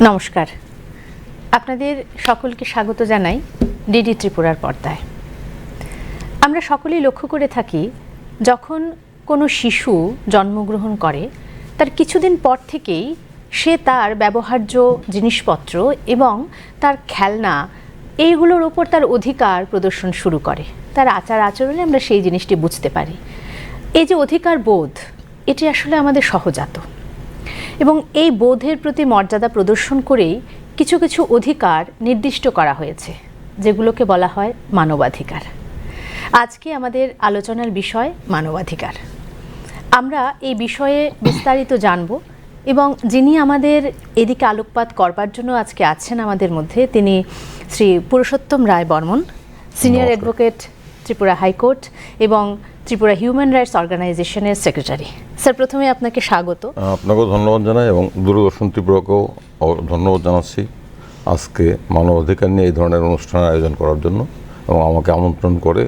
নমস্কার, আপনাদের সকলকে স্বাগত জানাই ডিডি ত্রিপুরার পর্দায়। আমরা সকলেই লক্ষ্য করে থাকি, যখন কোনো শিশু জন্মগ্রহণ করে তার কিছুদিন পর থেকেই সে তার ব্যবহার্য জিনিসপত্র এবং তার খেলনা এইগুলোর ওপর তার অধিকার প্রদর্শন শুরু করে। তার আচার আচরণে আমরা সেই জিনিসটি বুঝতে পারি। এই যে অধিকার বোধ, এটি আসলে আমাদের সহজাত এবং এই বোধের প্রতি মর্যাদা প্রদর্শন করেই কিছু কিছু অধিকার নির্দিষ্ট করা হয়েছে, যেগুলোকে বলা হয় মানবাধিকার। আজকে আমাদের আলোচনার বিষয় মানবাধিকার। আমরা এই বিষয়ে বিস্তারিত জানব এবং যিনি আমাদের এদিকে আলোকপাত করবার জন্য আজকে আছেন আমাদের মধ্যে, তিনি Shri Purushottam Roy Barman, senior advocate, Tripura high court এবং ত্রিপুরা হিউম্যান রাইটস অর্গানাইজেশনের সেক্রেটারি। স্যার, প্রথমে আপনাকে স্বাগত। আপনাকেও ধন্যবাদ জানাই এবং দূরদর্শন ত্রিপুরাকেও ধন্যবাদ জানাচ্ছি আজকে মানবাধিকার নিয়ে এই ধরনের অনুষ্ঠানের আয়োজন করার জন্য এবং আমাকে আমন্ত্রণ করে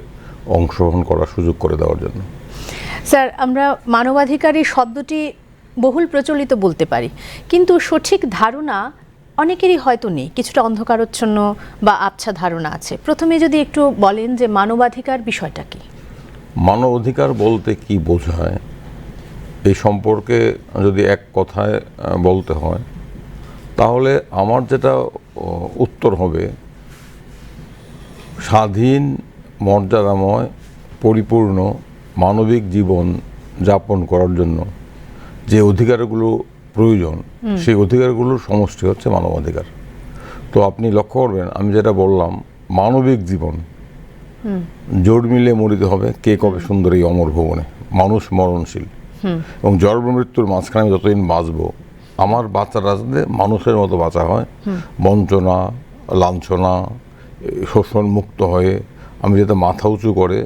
অংশগ্রহণ করার সুযোগ করে দেওয়ার জন্য। স্যার, আমরা মানবাধিকার এই শব্দটি বহুল প্রচলিত বলতে পারি, কিন্তু সঠিক ধারণা অনেকেরই হয়তো নেই, কিছুটা অন্ধকারচ্ছন্ন বা আবছা ধারণা আছে। প্রথমে যদি একটু বলেন যে মানবাধিকার বিষয়টা কি? মানবাধিকার বলতে কি বোঝায় এই সম্পর্কে যদি এক কথায় বলতে হয়, তাহলে আমার যেটা উত্তর হবে, স্বাধীন, মর্যাদাময়, পরিপূর্ণ মানবিক জীবন যাপন করার জন্য যে অধিকারগুলো প্রয়োজন, সেই অধিকারগুলোর সমষ্টি হচ্ছে মানবাধিকার। তো আপনি লক্ষ্য করবেন, আমি যেটা বললাম, মানবিক জীবন, জোর মিলে মরিতে হবে, কে কবে সুন্দর এই অমর ভুবনে, মানুষ মরণশীল এবং জন্ম মৃত্যুর মাঝখানে আমি যতদিন বাঁচবো, আমার বাচ্চারা যাতে মানুষের মতো বাঁচা হয়, বঞ্চনা, লাঞ্ছনা, শোষণ মুক্ত হয়ে আমি যাতে মাথা উঁচু করে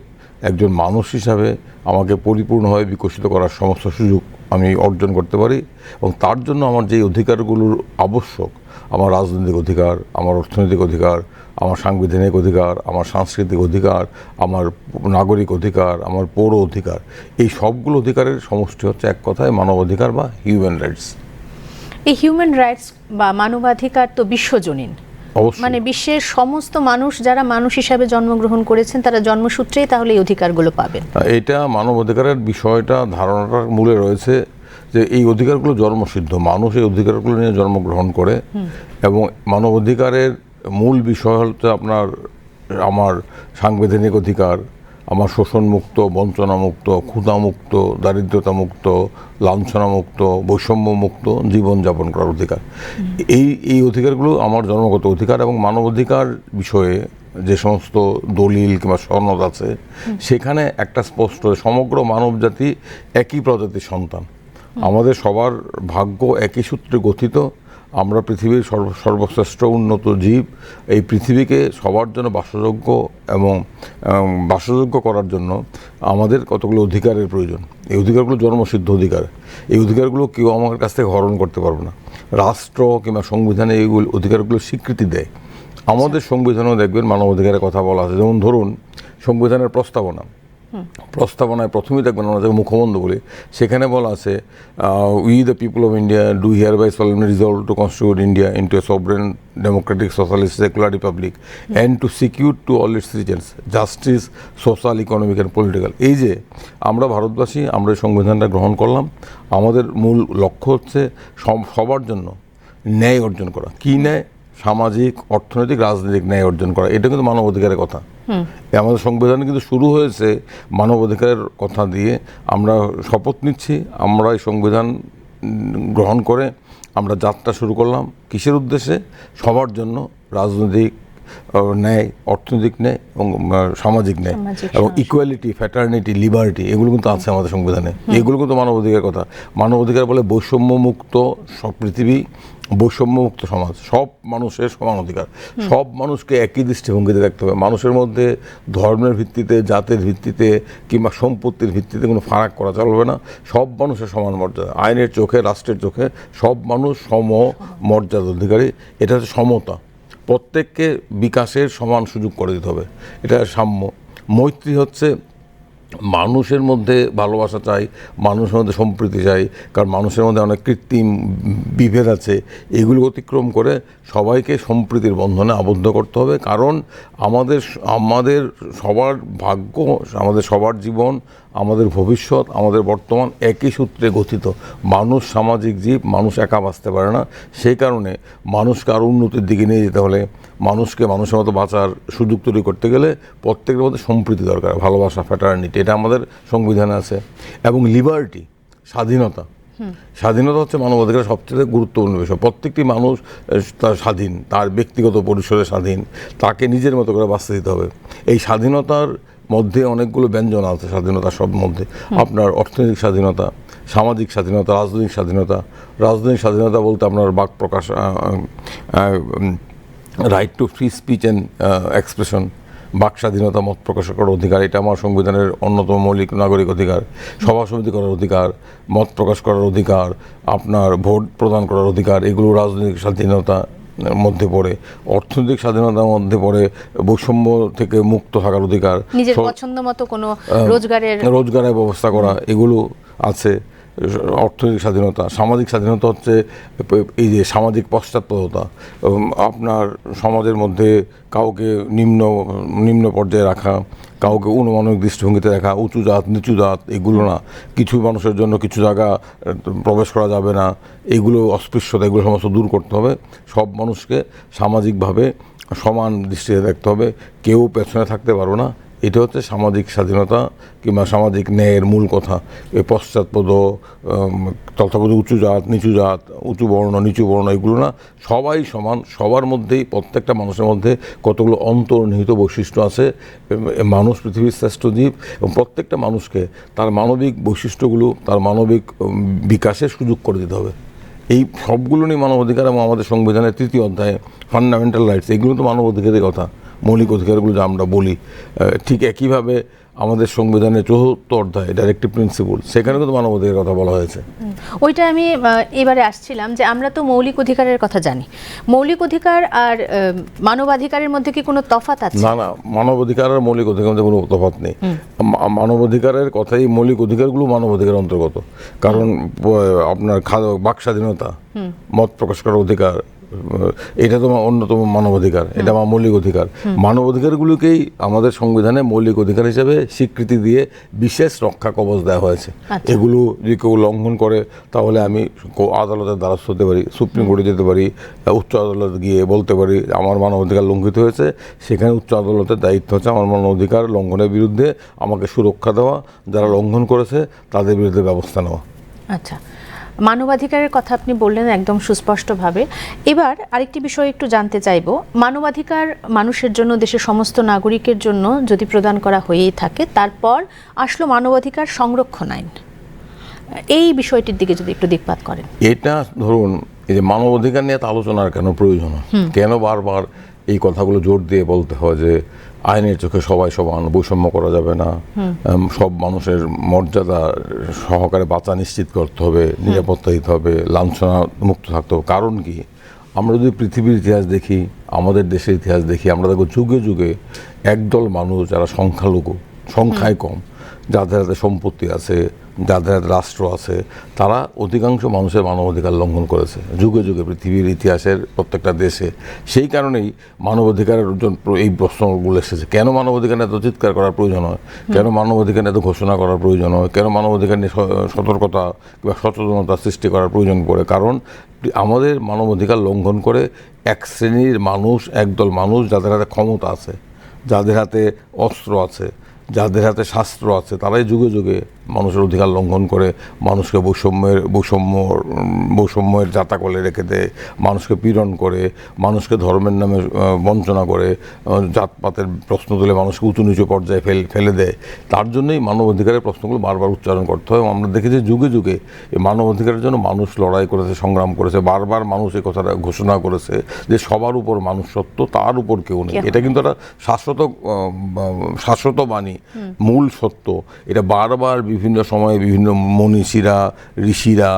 একজন মানুষ হিসাবে আমাকে পরিপূর্ণভাবে বিকশিত করার সমস্ত সুযোগ আমি অর্জন করতে পারি। এবং তার জন্য আমার যে অধিকারগুলোর আবশ্যক, আমার রাজনৈতিক অধিকার, আমার অর্থনৈতিক অধিকার, আমার সাংবিধানিক অধিকার, আমার সাংস্কৃতিক অধিকার, আমার নাগরিক অধিকার, আমার পৌর অধিকার, এই সবগুলো অধিকারের সমষ্টি হচ্ছে এক কথায় মানবাধিকার বা হিউম্যান রাইটস। এই হিউম্যান রাইটস বা মানবাধিকার তো বিশ্বজনীন, মানে বিশ্বের সমস্ত মানুষ যারা মানুষ হিসাবে জন্মগ্রহণ করেছেন তারা জন্মসূত্রেই তাহলে এই অধিকারগুলো পাবেন। এটা মানবাধিকারের বিষয়টা, ধারণাটার মূলে রয়েছে যে এই অধিকারগুলো জন্মসিদ্ধ, মানুষ এই অধিকারগুলো নিয়ে জন্মগ্রহণ করে এবং মানবাধিকারের মূল বিষয় হচ্ছে আপনার আমার সাংবিধানিক অধিকার, আমার শোষণমুক্ত, বঞ্চনামুক্ত, ক্ষুধামুক্ত, দারিদ্রতামুক্ত, লাঞ্ছনামুক্ত, বৈষম্যমুক্ত জীবনযাপন করার অধিকার। এই অধিকারগুলো আমার জন্মগত অধিকার এবং মানবাধিকার বিষয়ে যে সমস্ত দলিল কিংবা সনদ আছে, সেখানে একটা স্পষ্ট, সমগ্র মানবজাতি একই প্রজাতির সন্তান, আমাদের সবার ভাগ্য একই সূত্রে গঠিত, আমরা পৃথিবীর সর্বশ্রেষ্ঠ উন্নত জীব। এই পৃথিবীকে সবার জন্য বাসযোগ্য এবং বাসযোগ্য করার জন্য আমাদের কতগুলো অধিকারের প্রয়োজন। এই অধিকারগুলো জন্মসিদ্ধ অধিকার। এই অধিকারগুলো কেউ আমার কাছ থেকে হরণ করতে পারবে না। রাষ্ট্র কিংবা সংবিধানে এইগুলো অধিকারগুলো স্বীকৃতি দেয়। আমাদের সংবিধানেও দেখবেন মানবাধিকারের কথা বলা আছে। যেমন ধরুন, সংবিধানের প্রস্তাবনায় প্রথমেই দেখবেন আমরা যাকে মুখবন্ধ বলি, সেখানে বলা আছে, we the people of India do hereby solemnly resolve to constitute India into a sovereign democratic socialist secular republic and to secure to all its citizens justice, social, economic and political. এই যে আমরা ভারতবাসী, আমরা এই সংবিধানটা গ্রহণ করলাম, আমাদের মূল লক্ষ্য হচ্ছে সবার জন্য ন্যায় অর্জন করা। কী ন্যায়? সামাজিক, অর্থনৈতিক, রাজনৈতিক ন্যায় অর্জন করা। এটা কিন্তু মানবাধিকারের কথা। আমাদের সংবিধানে কিন্তু শুরু হয়েছে মানবাধিকারের কথা দিয়ে। আমরা শপথ নিচ্ছি, আমরা এই সংবিধান গ্রহণ করে আমরা যাত্রা শুরু করলাম কিসের উদ্দেশ্যে? সবার জন্য রাজনৈতিক ন্যায়, অর্থনৈতিক ন্যায় এবং সামাজিক ন্যায় এবং ইকুয়ালিটি, ফ্যাটার্নিটি, লিবার্টি, এগুলো কিন্তু আছে আমাদের সংবিধানে। এগুলো কিন্তু মানবাধিকার কথা। মানবাধিকার বলে বৈষম্যমুক্ত সব পৃথিবী, বৈষম্যমুক্ত সমাজ, সব মানুষের সমান অধিকার, সব মানুষকে একই দৃষ্টিভঙ্গিতে দেখতে হবে। মানুষের মধ্যে ধর্মের ভিত্তিতে, জাতের ভিত্তিতে কিংবা সম্পত্তির ভিত্তিতে কোনো ফারাক করা চলবে না। সব মানুষের সমান মর্যাদা, আইনের চোখে, রাষ্ট্রের চোখে সব মানুষ সম মর্যাদা অধিকারী। এটা হচ্ছে সমতা। প্রত্যেককে বিকাশের সমান সুযোগ করে দিতে হবে, এটা সাম্য। মৈত্রী হচ্ছে মানুষের মধ্যে ভালোবাসা চাই, মানুষের মধ্যে সম্প্রীতি চাই, কারণ মানুষের মধ্যে অনেক কৃত্রিম বিভেদ আছে। এগুলো অতিক্রম করে সবাইকে সম্প্রীতির বন্ধনে আবদ্ধ করতে হবে, কারণ আমাদের আমাদের সবার ভাগ্য, আমাদের সবার জীবন, আমাদের ভবিষ্যৎ, আমাদের বর্তমান একই সূত্রে গঠিত। মানুষ সামাজিক জীব, মানুষ একা বাঁচতে পারে না। সেই কারণে মানুষকে আরও উন্নতির দিকে নিয়ে যেতে হলে, মানুষকে মানুষের মতো বাঁচার সুযোগ তৈরি করতে গেলে প্রত্যেকের মধ্যে সম্প্রীতি দরকার, ভালোবাসা, ফ্র্যাটার্নিটি, এটা আমাদের সংবিধানে আছে। এবং লিবার্টি, স্বাধীনতা, স্বাধীনতা হচ্ছে মানবাধিকারের সবচেয়ে গুরুত্বপূর্ণ বিষয়। প্রত্যেকটি মানুষ তার স্বাধীন, তার ব্যক্তিগত পরিসরে স্বাধীন, তাকে নিজের মতো করে বাঁচতে দিতে হবে। এই স্বাধীনতার মধ্যে অনেকগুলো ব্যঞ্জন আছে, স্বাধীনতা সব মধ্যে আপনার অর্থনৈতিক স্বাধীনতা, সামাজিক স্বাধীনতা, রাজনৈতিক স্বাধীনতা। রাজনৈতিক স্বাধীনতা বলতে আপনার বাক প্রকাশ, right to free speech and expression, বাক স্বাধীনতা, মত প্রকাশ করার অধিকার, এটা আমার সংবিধানের অন্যতম মৌলিক নাগরিক অধিকার। সভা সমিতি করার অধিকার, মত প্রকাশ করার অধিকার, আপনার ভোট প্রদান করার অধিকার, এগুলো রাজনৈতিক স্বাধীনতা মধ্যে পড়ে। অর্থনৈতিক স্বাধীনতার মধ্যে পড়ে বৈষম্য থেকে মুক্ত থাকার অধিকার, নিজের পছন্দ মতো কোনো রোজগারের ব্যবস্থা করা, এগুলো আছে অর্থনৈতিক স্বাধীনতা। সামাজিক স্বাধীনতা হচ্ছে এই যে সামাজিক পশ্চাৎপদতা, আপনার সমাজের মধ্যে কাউকে নিম্ন পর্যায়ে রাখা, কাউকে অনুমানিক দৃষ্টিভঙ্গিতে রাখা, উঁচু জাত নিচু জাত, এগুলো না। কিছু মানুষের জন্য কিছু জায়গা প্রবেশ করা যাবে না, এগুলো অস্পৃশ্যতা, এগুলো সমস্ত দূর করতে হবে। সব মানুষকে সামাজিকভাবে সমান দৃষ্টিতে দেখতে হবে, কেউ পেছনে থাকতে পারবে না। এটা হচ্ছে সামাজিক স্বাধীনতা কিংবা সামাজিক ন্যায়ের মূল কথা। এই পশ্চাৎপদ, তথাকথিত উঁচু জাত নিচু জাত, উঁচু বর্ণ নিচু বর্ণ, এগুলো না, সবাই সমান। সবার মধ্যেই, প্রত্যেকটা মানুষের মধ্যে কতগুলো অন্তর্নিহিত বৈশিষ্ট্য আছে। মানুষ পৃথিবীর শ্রেষ্ঠ জীব, এবং প্রত্যেকটা মানুষকে তার মানবিক বৈশিষ্ট্যগুলো, তার মানবিক বিকাশের সুযোগ করে দিতে হবে। এই সবগুলো নিয়ে মানবাধিকার, এবং আমাদের সংবিধানের 3য় অধ্যায়ে ফান্ডামেন্টাল রাইটস, এগুলো তো মানবাধিকারের কথা, মৌলিক অধিকারগুলো যা আমরা বলি। ঠিক একইভাবে আমাদের সংবিধানের 4th অধ্যায় ডাইরেক্টিভ প্রিন্সিপল, সেখানে কিন্তু মানবাধিকারের কথা বলা হয়েছে। ওইটা আমি এবারে আসছিলাম যে আমরা তো মৌলিক অধিকারের কথা জানি, মৌলিক অধিকার আর মানবাধিকারের মধ্যে কি কোনো তফাৎ আছে? না, মানবাধিকার আর মৌলিক অধিকারের মধ্যে কোনো তফাৎ নেই। মানবাধিকারের কথাই, মৌলিক অধিকারগুলো মানবাধিকারের অন্তর্গত। কারণ আপনার বাক স্বাধীনতা, মত প্রকাশ করার অধিকার, এটা তো অন্যতম মানবাধিকার, এটা আমার মৌলিক অধিকার। মানবাধিকারগুলোকেই আমাদের সংবিধানে মৌলিক অধিকার হিসেবে স্বীকৃতি দিয়ে বিশেষ রক্ষা কবচ দেওয়া হয়েছে। এগুলো যদি কেউ লঙ্ঘন করে তাহলে আমি আদালতের দ্বারস্থ হতে পারি, সুপ্রিম কোর্টে যেতে পারি, উচ্চ আদালতে গিয়ে বলতে পারি আমার মানবাধিকার লঙ্ঘিত হয়েছে। সেখানে উচ্চ আদালতের দায়িত্ব হচ্ছে আমার মানবাধিকার লঙ্ঘনের বিরুদ্ধে আমাকে সুরক্ষা দেওয়া, যারা লঙ্ঘন করেছে তাদের বিরুদ্ধে ব্যবস্থা নেওয়া। আচ্ছা, মানবাধিকারের কথা আপনি বললেন একদম সুস্পষ্টভাবে। এবার আরেকটি বিষয় একটু জানতে চাইব, মানবাধিকার মানুষের জন্য, দেশের সমস্ত নাগরিকের জন্য যদি প্রদান করা হয়েই থাকে, তারপর আসলো মানবাধিকার সংরক্ষণ আইন। এই বিষয়টির দিকে যদি একটু দিকপাত করেন। এটা ধরুন, এই যে মানবাধিকার নিয়ে আলোচনার কেন প্রয়োজন, কেন বারবার এই কথাগুলো জোর দিয়ে বলতে হয় যে আইনের চোখে সবাই সমান, বৈষম্য করা যাবে না, সব মানুষের মর্যাদা সহকারে বাঁচা নিশ্চিত করতে হবে, নিরাপত্তা দিতে হবে, লাঞ্ছনা মুক্ত থাকতে হবে। কারণ কি, আমরা যদি পৃথিবীর ইতিহাস দেখি, আমাদের দেশের ইতিহাস দেখি, আমরা দেখো যুগে যুগে একদল মানুষ যারা সংখ্যালঘু, সংখ্যায় কম, যাদের হাতে সম্পত্তি আছে, যাদের হাতে রাষ্ট্র আছে, তারা অধিকাংশ মানুষের মানবাধিকার লঙ্ঘন করেছে যুগে যুগে পৃথিবীর ইতিহাসের প্রত্যেকটা দেশে। সেই কারণেই মানবাধিকারের এই প্রশ্নগুলো এসেছে। কেন মানবাধিকার এত চিৎকার করার প্রয়োজন হয়, কেন মানবাধিকার এত ঘোষণা করার প্রয়োজন হয়, কেন মানবাধিকার নিয়ে সতর্কতা কিংবা সচেতনতা সৃষ্টি করার প্রয়োজন পড়ে? কারণ আমাদের মানবাধিকার লঙ্ঘন করে এক শ্রেণীর মানুষ, একদল মানুষ যাদের হাতে ক্ষমতা আছে, যাদের হাতে অস্ত্র আছে, যাদের হাতে শাস্ত্র আছে, তারাই যুগে যুগে মানুষের অধিকার লঙ্ঘন করে, মানুষকে বৈষম্যের জাতাকলে রেখে দেয়, মানুষকে পীড়ন করে, মানুষকে ধর্মের নামে বঞ্চনা করে, জাতপাতের প্রশ্ন তুলে মানুষকে উঁচু নিচু পর্যায়ে ফেলে দেয়। তার জন্যই মানবাধিকারের প্রশ্নগুলো বারবার উচ্চারণ করতে হয়। আমরা দেখেছি যুগে যুগে এই মানবাধিকারের জন্য মানুষ লড়াই করেছে, সংগ্রাম করেছে, বারবার মানুষ এই কথাটা ঘোষণা করেছে যে সবার উপর মানুষ সত্য, তার উপর কেউ নেই। এটা কিন্তু একটা শাশ্বত বাণী, মূল সত্য। এটা বারবার বিভিন্ন সময়ে বিভিন্ন মনীষীরা, ঋষিরা,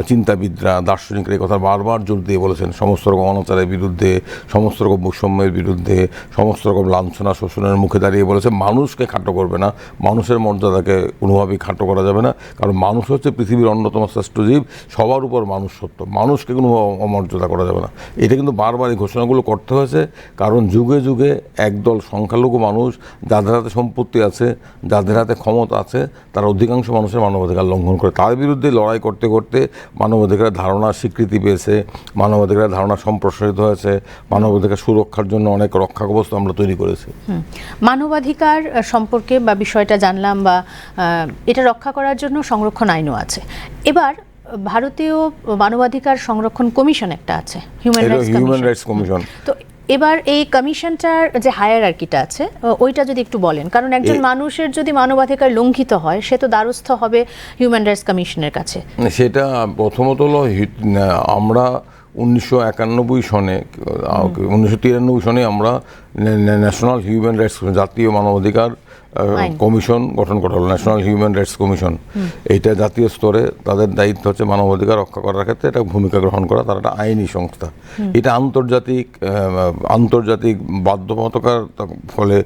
চিন্তাবিদরা, দার্শনিকরা এই কথা বারবার জোর দিয়ে বলেছেন, সমস্ত রকম অনাচারের বিরুদ্ধে, সমস্ত রকম বৈষম্যের বিরুদ্ধে, সমস্ত রকম লাঞ্ছনা শোষণের মুখে দাঁড়িয়ে বলেছে মানুষকে খাটো করবে না, মানুষের মর্যাদাকে কোনোভাবেই খাটো করা যাবে না, কারণ মানুষ হচ্ছে পৃথিবীর অন্যতম শ্রেষ্ঠ জীব, সবার উপর মানুষ সত্য, মানুষকে কোনো অমর্যাদা করা যাবে না। এটা কিন্তু বারবার এই ঘোষণাগুলো করতে হয়েছে, কারণ যুগে যুগে একদল সংখ্যালঘু মানুষ যাদের হাতে সম্পত্তি আছে, যাদের হাতে ক্ষমতা আছে, তারা অধিকাংশ মানুষের মানবাধিকার লঙ্ঘন করে। তার বিরুদ্ধে লড়াই করতে করতে মানবাধিকারের ধারণা স্বীকৃতি পেয়েছে, মানবাধিকারের ধারণা সম্প্রসারিত হয়েছে, মানবাধিকার সুরক্ষার জন্য অনেক রক্ষা কবচ আমরা তৈরি করেছি। মানবাধিকার সম্পর্কে বা বিষয়টা জানলাম, বা এটা রক্ষা করার জন্য সংরক্ষণ আইনও আছে। এবার ভারতীয় মানবাধিকার সংরক্ষণ কমিশন একটা আছে, হিউম্যান রাইটস কমিশন। তো এবার এই কমিশনটার যে হায়ারার্কিটা আছে ওইটা যদি একটু বলেন, কারণ একজন মানুষের যদি মানবাধিকার লঙ্ঘিত হয় সে তো দ্বারস্থ হবে হিউম্যান রাইটস কমিশনের কাছে। সেটা প্রথমত হলো আমরা 1991 সনে 1993 সনে আমরা ন্যাশনাল হিউম্যান রাইটস জাতীয় মানবাধিকার কমিশন গঠন করা হলো, ন্যাশনাল হিউম্যান রাইটস কমিশন। এইটা জাতীয় স্তরে তাদের দায়িত্ব হচ্ছে মানবাধিকার রক্ষা করার ক্ষেত্রে এটা ভূমিকা গ্রহণ করা, তারা একটা আইনি সংস্থা। এটা আন্তর্জাতিক বাধ্যবাধকতার ফলে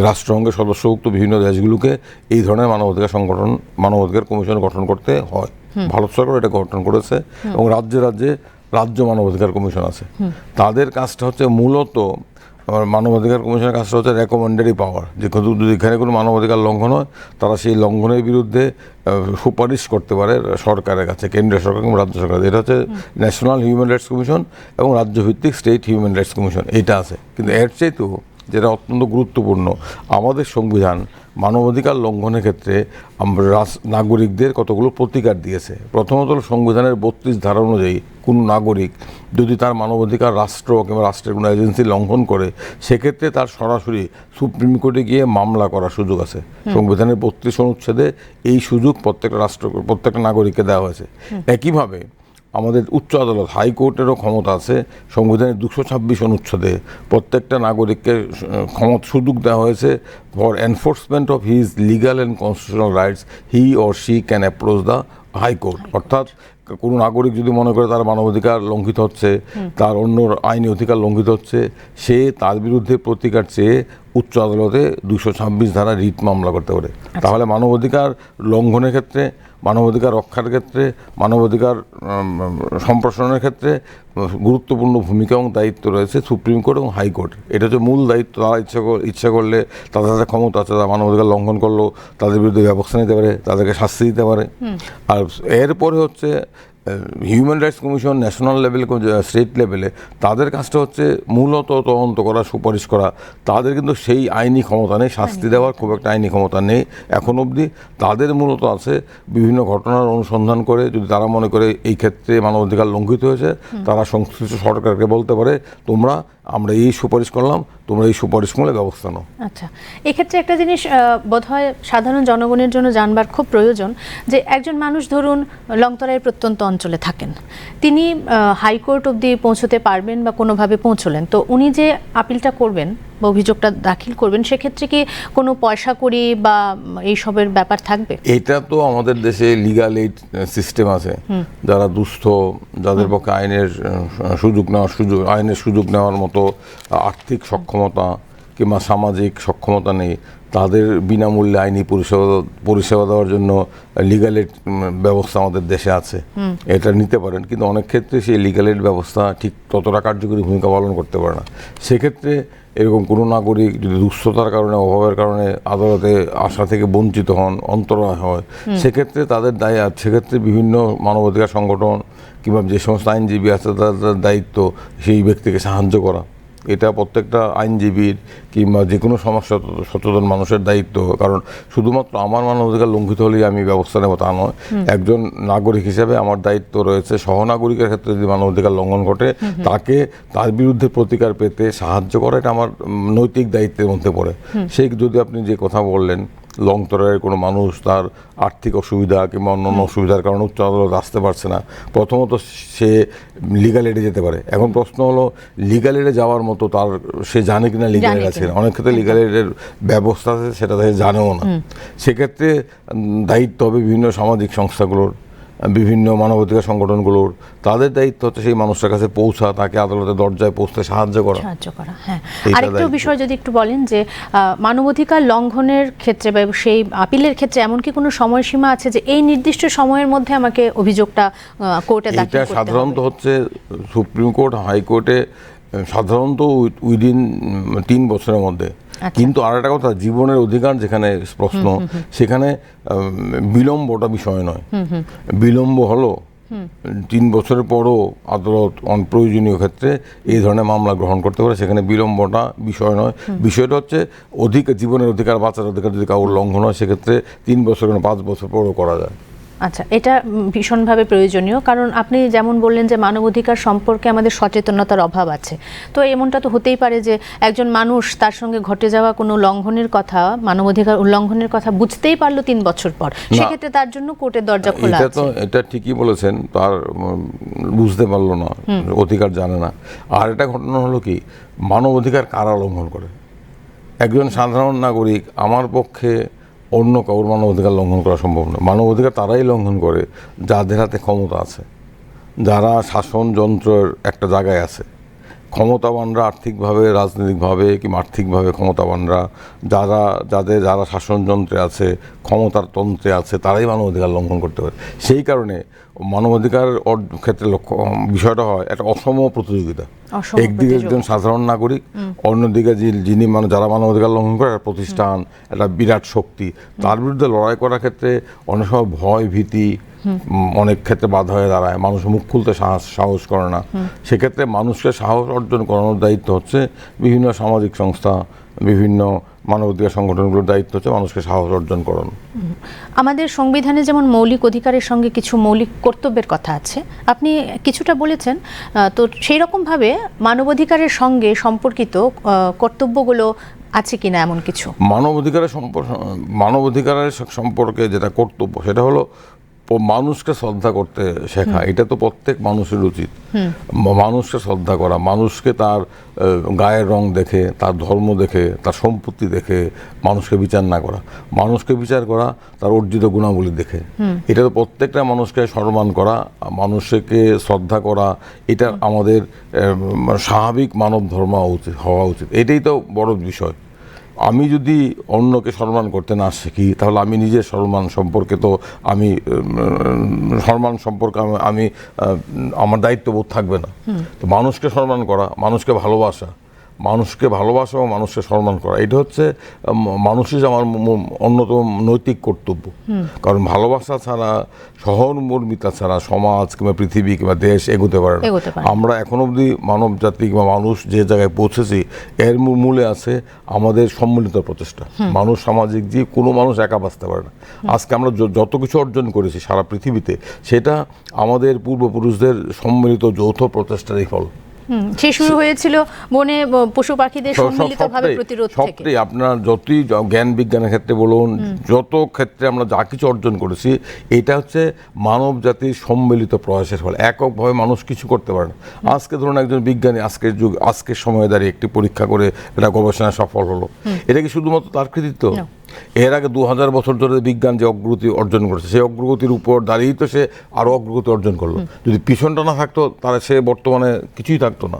রাষ্ট্রসংঘের সদস্যভুক্ত বিভিন্ন দেশগুলোকে এই ধরনের মানবাধিকার সংগঠন, মানবাধিকার কমিশন গঠন করতে হয়। ভারত সরকার এটা গঠন করেছে এবং রাজ্যে রাজ্যে রাজ্য মানবাধিকার কমিশন আছে। তাদের কাজটা হচ্ছে মূলত, মানবাধিকার কমিশনের কাজটা হচ্ছে রেকমেন্ডারি পাওয়ার, যে যেখানে কোনো মানবাধিকার লঙ্ঘন হয় তারা সেই লঙ্ঘনের বিরুদ্ধে সুপারিশ করতে পারে সরকারের কাছে, কেন্দ্রীয় সরকার এবং রাজ্য সরকার। এটা হচ্ছে ন্যাশনাল হিউম্যান রাইটস কমিশন এবং রাজ্যভিত্তিক স্টেট হিউম্যান রাইটস কমিশন, এইটা আছে। কিন্তু এর চাইতেও যেটা অত্যন্ত গুরুত্বপূর্ণ, আমাদের সংবিধান মানবাধিকার লঙ্ঘনের ক্ষেত্রে নাগরিকদের কতগুলো প্রতিকার দিয়েছে। প্রথমত সংবিধানের 32 ধারা অনুযায়ী কোনো নাগরিক যদি তার মানবাধিকার রাষ্ট্র কিংবা রাষ্ট্রের কোনো এজেন্সি লঙ্ঘন করে, সেক্ষেত্রে তার সরাসরি সুপ্রিম কোর্টে গিয়ে মামলা করার সুযোগ আছে। সংবিধানের 32 অনুচ্ছেদে এই সুযোগ প্রত্যেকটা নাগরিককে দেওয়া হয়েছে। একইভাবে আমাদের উচ্চ আদালত, হাইকোর্টেরও ক্ষমতা আছে। সংবিধানের 226 অনুচ্ছেদে প্রত্যেকটা নাগরিককে সুযোগ দেওয়া হয়েছে, for enforcement of his legal and constitutional rights he or she can approach the high court. অর্থাৎ কোনো নাগরিক যদি মনে করে তার মানবাধিকার লঙ্ঘিত হচ্ছে, তার অন্য আইনি অধিকার লঙ্ঘিত হচ্ছে, সে তার বিরুদ্ধে প্রতিকার চেয়ে উচ্চ আদালতে 226 ধারা রিট মামলা করতে পারে। তাহলে মানবাধিকার লঙ্ঘনের ক্ষেত্রে, মানবাধিকার রক্ষার ক্ষেত্রে, মানবাধিকার সম্প্রসারণের ক্ষেত্রে গুরুত্বপূর্ণ ভূমিকা এবং দায়িত্ব রয়েছে সুপ্রিম কোর্ট এবং হাইকোর্ট। এটা হচ্ছে মূল দায়িত্ব। তারা ইচ্ছা করলে, তাদের হাতে ক্ষমতা আছে, তারা মানবাধিকার লঙ্ঘন করলো তাদের বিরুদ্ধে ব্যবস্থা নিতে পারে, তাদেরকে শাস্তি দিতে পারে। আর এরপরে হচ্ছে হিউম্যান রাইটস কমিশন ন্যাশনাল লেভেলে, স্টেট লেভেলে, তাদের কাজটা হচ্ছে মূলত তদন্ত করা, সুপারিশ করা। তাদের কিন্তু সেই আইনি ক্ষমতা নেই, শাস্তি দেওয়ার খুব একটা আইনি ক্ষমতা নেই এখন অবধি। তাদের মূলত আছে বিভিন্ন ঘটনার অনুসন্ধান করে, যদি তারা মনে করে এই ক্ষেত্রে মানবাধিকার লঙ্ঘিত হয়েছে, তারা সংশ্লিষ্ট সরকারকে বলতে পারে আমরা এই সুপারিশ করলাম, তোমরা এই সুপারিশ করলে ব্যবস্থা নাও। আচ্ছা, এক্ষেত্রে একটা জিনিস বোধহয় সাধারণ জনগণের জন্য জানবার খুব প্রয়োজন, যে একজন মানুষ ধরুন লংতরাইয়ের প্রত্যন্ত অঞ্চলে থাকেন, তিনি হাইকোর্ট অবধি পৌঁছতে পারবেন বা কোনোভাবে পৌঁছলেন, তো উনি যে আপিলটা করবেন বা অভিযোগটা দাখিল করবেন, সেক্ষেত্রে কি কোনো পয়সা করি বা এইসবের ব্যাপার থাকবে? এটা তো আমাদের দেশে লিগাল এইড সিস্টেম আছে। যারা দুস্থ, যাদের পক্ষে আইনের সুযোগ নেওয়ার মতো আর্থিক সক্ষমতা কিংবা সামাজিক সক্ষমতা নেই, তাদের বিনামূল্যে আইনি পরিষেবা দেওয়ার জন্য লিগাল এইড ব্যবস্থা আমাদের দেশে আছে। এটা নিতে পারেন, কিন্তু অনেক ক্ষেত্রে সেই লিগাল এইড ব্যবস্থা ঠিক ততটা কার্যকরী ভূমিকা পালন করতে পারে না। সেক্ষেত্রে এরকম কোনো নাগরিক যদি দুঃস্থতার কারণে, অভাবের কারণে আদালতে আসা থেকে বঞ্চিত হন, অন্তরায় হয়, সেক্ষেত্রে তাদের দায়, সেক্ষেত্রে বিভিন্ন মানবাধিকার সংগঠন কিংবা যে সমস্ত আইনজীবী আছে তাদের দায়িত্ব সেই ব্যক্তিকে সাহায্য করা। এটা প্রত্যেকটা আইনজীবীর কিংবা যে কোনো সমস্যা সচেতন মানুষের দায়িত্ব। কারণ শুধুমাত্র আমার মানবাধিকার লঙ্ঘিত হলেই আমি ব্যবস্থা নেব তা নয়। একজন নাগরিক হিসেবে আমার দায়িত্ব রয়েছে সহনাগরিকের ক্ষেত্রে যদি মানবাধিকার লঙ্ঘন ঘটে, তাকে তার বিরুদ্ধে প্রতিকার পেতে সাহায্য করা, এটা আমার নৈতিক দায়িত্বের মধ্যে পড়ে। সেই যদি আপনি যে কথা বললেন লংতরের কোনো মানুষ তার আর্থিক অসুবিধা কিংবা অন্যান্য অসুবিধার কারণে উচ্চ আদালত আসতে পারছে না, প্রথমত সে লিগাল এডে যেতে পারে। এখন প্রশ্ন হলো লিগাল এডে যাওয়ার মতো তার সে জানে কিনা লিগাল এড আছে। অনেক ক্ষেত্রে লিগাল এডের ব্যবস্থা আছে, সেটা সে জানেও না। সেক্ষেত্রে দায়িত্ব হবে বিভিন্ন সামাজিক সংস্থাগুলোর, বিভিন্ন মানবাধিকার সংগঠনগুলোর। তাদের দায়িত্ব হচ্ছে সেই মানুষটার কাছে পৌঁছা, তাকে আদালতের দরজায় পৌঁছতে সাহায্য করা। হ্যাঁ, আরেকটা বিষয় যদি একটু বলেন যে মানবাধিকার লঙ্ঘনের ক্ষেত্রে বা সেই আপিলের ক্ষেত্রে এমন কি কোনো সময়সীমা আছে যে এই নির্দিষ্ট সময়ের মধ্যে আমাকে অভিযোগটা কোর্টে দাখিল করতে হবে? এটা সাধারণত হচ্ছে সুপ্রিম কোর্ট, হাইকোর্টে সাধারণত উইদিন 3 বছরের মধ্যে। কিন্তু আর একটা কথা, জীবনের অধিকার যেখানে প্রশ্ন, সেখানে বিলম্বটা বিষয় নয়। বিলম্ব হলো 3 বছরের পরও আদালত প্রয়োজনীয় ক্ষেত্রে এই ধরনের মামলা গ্রহণ করতে পারে, সেখানে বিলম্বটা বিষয় নয়। বিষয়টা হচ্ছে জীবনের অধিকার, বাঁচার অধিকার যদি কারোর লঙ্ঘন হয়, সেক্ষেত্রে 3 বছর 5 বছর পরও করা যায়। আচ্ছা, এটা ভীষণভাবে প্রয়োজনীয়, কারণ আপনি যেমন বললেন যে মানবাধিকার সম্পর্কে আমাদের সচেতনতার অভাব আছে। তো এমনটা তো হতেই পারে যে একজন মানুষ তার সঙ্গে ঘটে যাওয়া কোনো লঙ্ঘনের কথা, মানবাধিকার উল্লঙ্ঘনের কথা বুঝতেই পারলো 3 বছর পর, সেক্ষেত্রে তার জন্য কোর্টের দরজা খোলা আছে। এটা ঠিকই বলেছেন, তার বুঝতে পারলো না, অধিকার জানে না। আর একটা ঘটনা হলো কি, মানবাধিকার কারা লঙ্ঘন করে? একজন সাধারণ নাগরিক, আমার পক্ষে অন্য কারোর মানবাধিকার লঙ্ঘন করা সম্ভব নয়। মানবাধিকার তারাই লঙ্ঘন করে যাদের হাতে ক্ষমতা আছে, যারা শাসন যন্ত্রের একটা জায়গায় আছে। ক্ষমতাবানরা আর্থিকভাবে, রাজনৈতিকভাবে কিংবা আর্থিকভাবে ক্ষমতাবানরা, যারা শাসনযন্ত্রে আছে, ক্ষমতার তন্ত্রে আছে, তারাই মানবাধিকার লঙ্ঘন করতে পারে। সেই কারণে মানবাধিকার ক্ষেত্রে বিষয়টা হয় একটা অসম প্রতিযোগিতা। একদিকে একজন সাধারণ নাগরিক, অন্যদিকে যারা মানবাধিকার লঙ্ঘন করে একটা প্রতিষ্ঠান, একটা বিরাট শক্তি, তার বিরুদ্ধে লড়াই করার ক্ষেত্রে অনেক সময় ভয়, ভীতি অনেক ক্ষেত্রে বাধা হয়ে দাঁড়ায়। মানুষ মুখ খুলতে সাহস করে না। সেক্ষেত্রে মানুষকে সাহস অর্জন করানোর দায়িত্ব হচ্ছে বিভিন্ন সামাজিক সংস্থা, বিভিন্ন মানবাধিকার সংগঠনগুলোর দায়িত্ব হচ্ছে মানুষকে সাহস অর্জন করানো। আমাদের সংবিধানে যেমন মৌলিক অধিকারের সঙ্গে কিছু মৌলিক কর্তব্যের কথা আছে, আপনি কিছুটা বলেছেন, তো সেই রকমভাবে মানবাধিকারের সঙ্গে সম্পর্কিত কর্তব্যগুলো আছে কিনা এমন কিছু? মানবাধিকারের সম্পর্কে যেটা কর্তব্য, সেটা হলো মানুষকে শ্রদ্ধা করতে শেখা। এটা তো প্রত্যেক মানুষের উচিত, মানুষকে শ্রদ্ধা করা, মানুষকে তার গায়ের রং দেখে, তার ধর্ম দেখে, তার সম্পত্তি দেখে মানুষকে বিচার না করা, মানুষকে বিচার করা তার অর্জিত গুণাবলী দেখে। এটা তো প্রত্যেকটা মানুষকে সম্মান করা, মানুষকে শ্রদ্ধা করা, এটা আমাদের স্বাভাবিক মানব ধর্ম হওয়া উচিত। এটাই তো বড় বিষয়। আমি যদি অন্যকে সম্মান করতে না শিখি, তাহলে আমি নিজের সম্মান সম্পর্কে আমি আমার দায়িত্ববোধ থাকবে না। তো মানুষকে সম্মান করা, মানুষকে ভালোবাসা এবং মানুষকে সম্মান করা, এটা হচ্ছে মানুষের আমার অন্যতম নৈতিক কর্তব্য। কারণ ভালোবাসা ছাড়া, সহমর্মিতা ছাড়া সমাজ কিংবা পৃথিবী কিংবা দেশ এগোতে পারে না। আমরা এখন অবধি মানব জাতি কিংবা মানুষ যে জায়গায় পৌঁছেছি, এর মূলে আছে আমাদের সম্মিলিত প্রচেষ্টা। মানুষ সামাজিক জীব, কোনো মানুষ একা বাঁচতে পারে না। আজকে আমরা যত কিছু অর্জন করেছি সারা পৃথিবীতে, সেটা আমাদের পূর্বপুরুষদের সম্মিলিত যৌথ প্রচেষ্টারই ফল। সে শুরু হয়েছিল বনে পশু পাখিদের সম্মিলিতভাবে প্রতিরোধ থেকে। আপনার যতই জ্ঞান বিজ্ঞানের ক্ষেত্রে বলুন, যত ক্ষেত্রে আমরা যা কিছু অর্জন করেছি, এটা হচ্ছে মানব জাতির সম্মিলিত প্রয়াসের ফল। এককভাবে মানুষ কিছু করতে পারে না। আজকে ধরুন একজন বিজ্ঞানী আজকের সময়ে দাঁড়িয়ে একটি পরীক্ষা করে এটা গবেষণায় সফল হলো, এটা কি শুধুমাত্র তার কৃতিত্ব? এর আগে 2000 বছর ধরে বিজ্ঞান যে অগ্রগতি অর্জন করেছে, সেই অগ্রগতির উপর দাঁড়িয়েই তো সে আরও অগ্রগতি অর্জন করলো। যদি পিছনটা না থাকতো, তাহলে সে বর্তমানে কিছুই থাকতো না।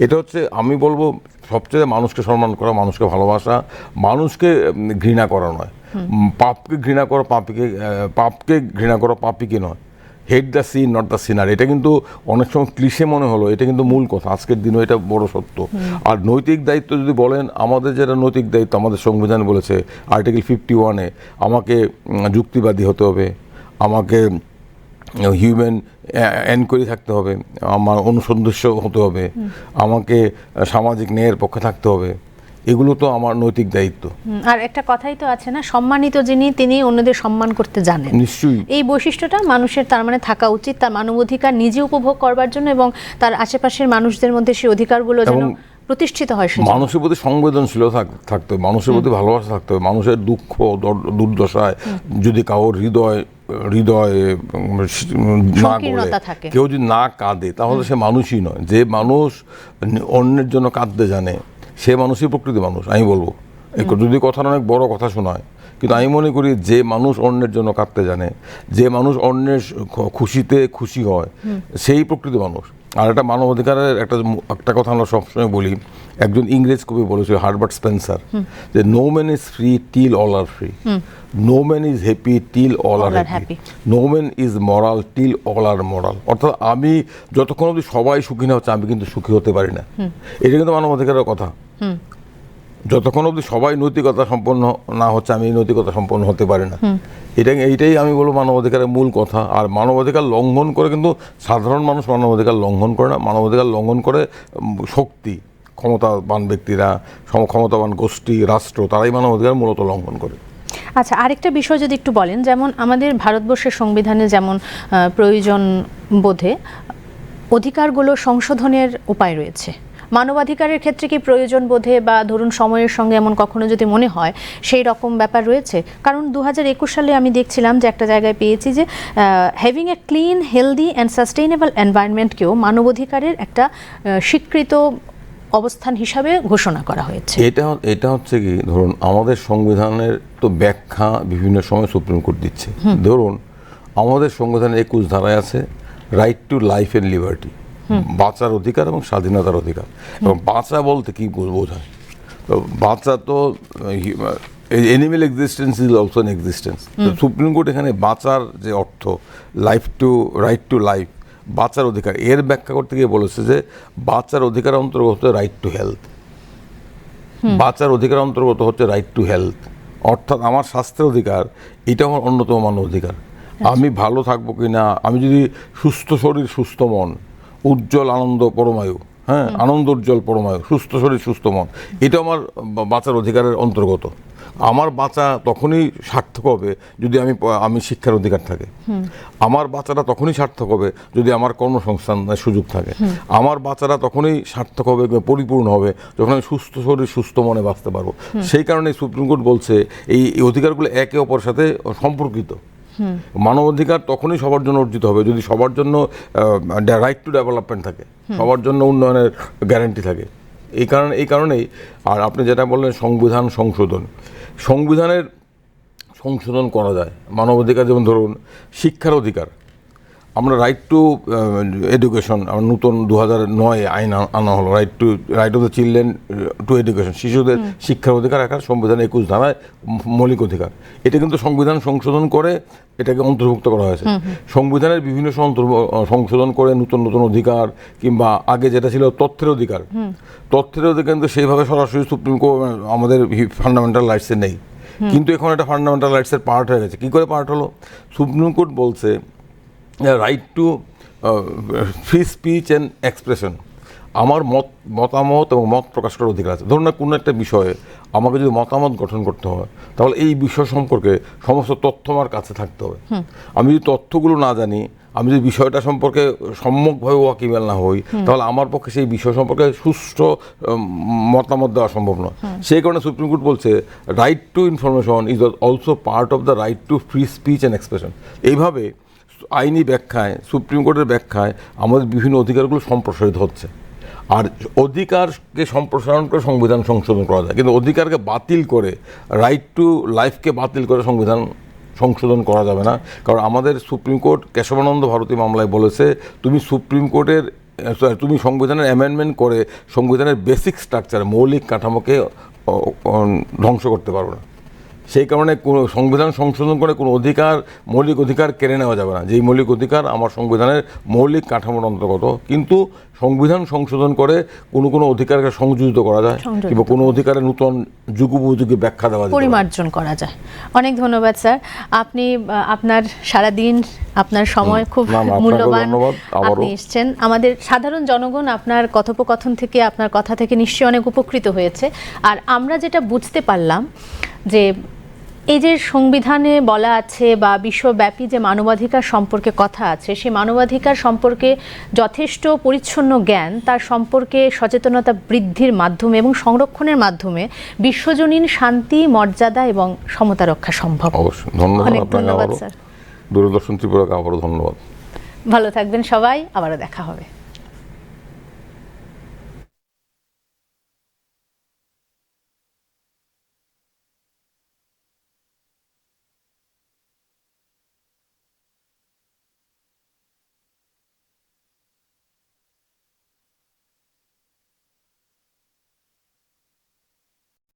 এটা হচ্ছে, আমি বলবো, সবচেয়ে মানুষকে সম্মান করা, মানুষকে ভালোবাসা, মানুষকে ঘৃণা করা নয়। পাপকে ঘৃণা করো, পাপিকে নয়। Hate the sin, not the sinner. এটা কিন্তু অনেক সময় ক্লিশে মনে হলো, এটা কিন্তু মূল কথা। আজকের দিনও এটা বড় সত্য। আর নৈতিক দায়িত্ব যদি বলেন, আমাদের যেটা নৈতিক দায়িত্ব, আমাদের সংবিধান বলেছে আর্টিকেল 51-এ, আমাকে যুক্তিবাদী হতে হবে, আমাকে হিউম্যান এনকোয়ারি থাকতে হবে, আমার অনুসন্ধিৎস হতে হবে, আমাকে সামাজিক ন্যায়ের পক্ষে থাকতে হবে। এগুলো তো আমার নৈতিক দায়িত্ব। আর একটা কথাই তো আছে না, সম্মানিত যিনি তিনি অন্যদের সম্মান করতে জানেন। নিশ্চয়ই এই বৈশিষ্ট্যটা মানুষের তার মানে থাকা উচিত, তার মানবাধিকার নিজে উপভোগ করবার জন্য এবং তার আশেপাশের মানুষদের মধ্যে সেই অধিকারগুলো যেন প্রতিষ্ঠিত হয় সেজন্য। মানুষের প্রতি সংবেদনশীল থাকতে হবে, মানুষের প্রতি ভালোবাসা থাকতে হবে, মানুষের দুঃখ দুর্দশায় যদি কারোর হৃদয় না গড়ে, কেউ যদি না কাঁদে, তাহলে সে মানুষই নয়। যে মানুষ অন্যের জন্য কাঁদতে জানে সে মানুষই প্রকৃতি মানুষ, আমি বলবো। যদি কথাটা অনেক বড় কথা শোনায়, কিন্তু আমি মনে করি যে মানুষ অন্যের জন্য কাঁদতে জানে, যে মানুষ অন্যের খুশিতে খুশি হয়, সেই প্রকৃতি মানুষ। আর একটা মানবাধিকারের একটা কথা আমরা সবসময় বলি, একজন ইংরেজ কবি বলেছিল, হারবার্ট স্পেন্সার, যে no man is free till all are free, no man is happy till all are happy, no man is moral till all are moral. অর্থাৎ আমি যতক্ষণ অবধি সবাই সুখী না হচ্ছে, আমি কিন্তু সুখী হতে পারি না। এটা কিন্তু মানবাধিকারের কথা। যতক্ষণ অবধি সবাই নৈতিকতা সম্পন্ন না হচ্ছে, আমি এই নৈতিকতা সম্পন্ন হতে পারি না। এইটাই আমি বলবো মানবাধিকারের মূল কথা। আর মানবাধিকার লঙ্ঘন করে কিন্তু সাধারণ মানুষ মানবাধিকার লঙ্ঘন করে না, মানবাধিকার লঙ্ঘন করে শক্তি, ক্ষমতাবান ব্যক্তিরা, ক্ষমতাবান গোষ্ঠী, রাষ্ট্র, তারাই মানবাধিকার মূলত লঙ্ঘন করে। আচ্ছা, আরেকটা বিষয় যদি একটু বলেন, যেমন আমাদের ভারতবর্ষের সংবিধানে যেমন প্রয়োজন বোধে অধিকারগুলো সংশোধনের উপায় রয়েছে, মানবাধিকারের ক্ষেত্রে কি প্রয়োজন বোধে বা ধরুন সময়ের সঙ্গে এমন কখনো যদি মনে হয় সেই রকম ব্যাপার রয়েছে? কারণ 2021 সালে আমি দেখছিলাম যে একটা জায়গায় পেয়েছি যে having a clean, healthy and sustainable এনভায়রনমেন্টকেও মানবাধিকারের একটা স্বীকৃত অবস্থান হিসাবে ঘোষণা করা হয়েছে। এটা হচ্ছে কি, ধরুন আমাদের সংবিধানের তো ব্যাখ্যা বিভিন্ন সময় সুপ্রিম কোর্ট দিচ্ছে। ধরুন আমাদের সংবিধানের 21 ধারায় আছে right to life and liberty, বাঁচার অধিকার এবং স্বাধীনতার অধিকার। এবং বাঁচা বলতে কি বোঝায়? তো বাঁচা তো animal existence is also N existence. Supreme court এখানে বাঁচার যে অর্থ, রাইট টু লাইফ, বাঁচার অধিকার, এর ব্যাখ্যা করতে গিয়ে বলেছে যে বাঁচার অধিকার অন্তর্গত রাইট টু হেলথ, বাঁচার অধিকার অন্তর্গত হচ্ছে রাইট টু হেলথ। অর্থাৎ আমার স্বাস্থ্যের অধিকার, এটা আমার অন্যতম মানব অধিকার। আমি ভালো থাকবো কিনা, আমি যদি সুস্থ শরীর সুস্থ মন, উজ্জ্বল আনন্দ পরমায়ু, হ্যাঁ, আনন্দ উজ্জ্বল পরমায়ু, সুস্থ শরীর সুস্থ মন, এটা আমার বাঁচার অধিকারের অন্তর্গত। আমার বাঁচা তখনই সার্থক হবে যদি আমি শিক্ষার অধিকার থাকে। আমার বাচ্চাটা তখনই সার্থক হবে যদি আমার কর্মসংস্থানের সুযোগ থাকে। আমার বাচ্চারা তখনই সার্থক হবে, পরিপূর্ণ হবে যখন আমি সুস্থ শরীর সুস্থ মনে বাঁচতে পারবো। সেই কারণে সুপ্রিম কোর্ট বলছে এই অধিকারগুলো একে অপরের সাথে সম্পর্কিত। মানবাধিকার তখনই সবার জন্য অর্জিত হবে যদি সবার জন্য রাইট টু ডেভেলপমেন্ট থাকে, সবার জন্য উন্নয়নের গ্যারান্টি থাকে। এই কারণেই আর আপনি যেটা বললেন সংবিধানের সংশোধন করা যায়। মানবাধিকার যেমন ধরুন শিক্ষার অধিকার, আমরা রাইট টু এডুকেশন, আমার নতুন 2009 আইন আনা হলো, right of the children to education, শিশুদের শিক্ষার অধিকার রাখার সংবিধানের 21 ধারায় মৌলিক অধিকার। এটা কিন্তু সংবিধান সংশোধন করে এটাকে অন্তর্ভুক্ত করা হয়েছে। সংবিধানের বিভিন্ন সংশোধন করে নতুন নতুন অধিকার, কিংবা আগে যেটা ছিল তথ্যের অধিকার কিন্তু সেইভাবে সরাসরি সুপ্রিম কোর্ট আমাদের ফান্ডামেন্টাল রাইটসে নেই, কিন্তু এখন এটা ফান্ডামেন্টাল রাইটসের পার্ট হয়ে গেছে। কী করে পার্ট হলো? সুপ্রিম কোর্ট বলছে right to free speech and expression, আমার মতামত এবং মত প্রকাশ করার অধিকার আছে। ধরুন না কোনো একটা বিষয়ে আমাকে যদি মতামত গঠন করতে হয়, তাহলে এই বিষয় সম্পর্কে সমস্ত তথ্য আমার কাছে থাকতে হবে। আমি যদি তথ্যগুলো না জানি, আমি যদি বিষয়টা সম্পর্কে সম্যকভাবে ওয়াকিবহাল না হই, তাহলে আমার পক্ষে সেই বিষয় সম্পর্কে সুষ্ঠু মতামত দেওয়া সম্ভব নয়। সেই কারণে সুপ্রিম কোর্ট বলছে right two information is also part of the right to free speech and expression. এইভাবে আইনি ব্যাখ্যায়, সুপ্রিম কোর্টের ব্যাখ্যায় আমাদের বিভিন্ন অধিকারগুলো সম্প্রসারিত হচ্ছে। আর অধিকারকে সম্প্রসারণ করে সংবিধান সংশোধন করা যায়, কিন্তু অধিকারকে বাতিল করে, রাইট টু লাইফকে বাতিল করে সংবিধান সংশোধন করা যাবে না। কারণ আমাদের সুপ্রিম কোর্ট কেশবানন্দ ভারতী মামলায় বলেছে তুমি সংবিধানের অ্যামেন্ডমেন্ট করে সংবিধানের বেসিক স্ট্রাকচার, মৌলিক কাঠামোকে ধ্বংস করতে পারবে না। সেই কারণে কোনো সংবিধান সংশোধন করে কোনো মৌলিক অধিকার কেড়ে নেওয়া যাবে না, যেই মৌলিক অধিকার আমার সংবিধানের মৌলিক কাঠামোর অন্তর্গত। কিন্তু সংবিধান সংশোধন করে কোনো অধিকারকে সংযোজিত করা যায়, কিংবা কোনো অধিকারের নতুন যুগোপযোগী ব্যাখ্যা দেওয়া যায়, পরিমার্জন করা যায়। অনেক ধন্যবাদ স্যার, আপনি আপনার সারাদিন আপনার সময় খুব মূল্যবান, আপনি এসছেন। আমাদের সাধারণ জনগণ আপনার কথোপকথন থেকে, আপনার কথা থেকে নিশ্চয়ই অনেক উপকৃত হয়েছে। আর আমরা যেটা বুঝতে পারলাম যে এই যে সংবিধানে বলা আছে বা বিশ্বব্যাপী যে মানবাধিকার সম্পর্কে কথা আছে, সেই মানবাধিকার সম্পর্কে যথেষ্ট পরিচ্ছন্ন জ্ঞান, তার সম্পর্কে সচেতনতা বৃদ্ধির মাধ্যমে এবং সংরক্ষণের মাধ্যমে বিশ্বজনীন শান্তি, মর্যাদা এবং সমতা রক্ষা সম্ভব। অবশ্যই, ধন্যবাদ অনেক আপনাকে ধন্যবাদ আবারও। স্যার। দূরদর্শন ত্রিপুরাকে আবারও ধন্যবাদ। ভালো থাকবেন সবাই, আবারও দেখা হবে।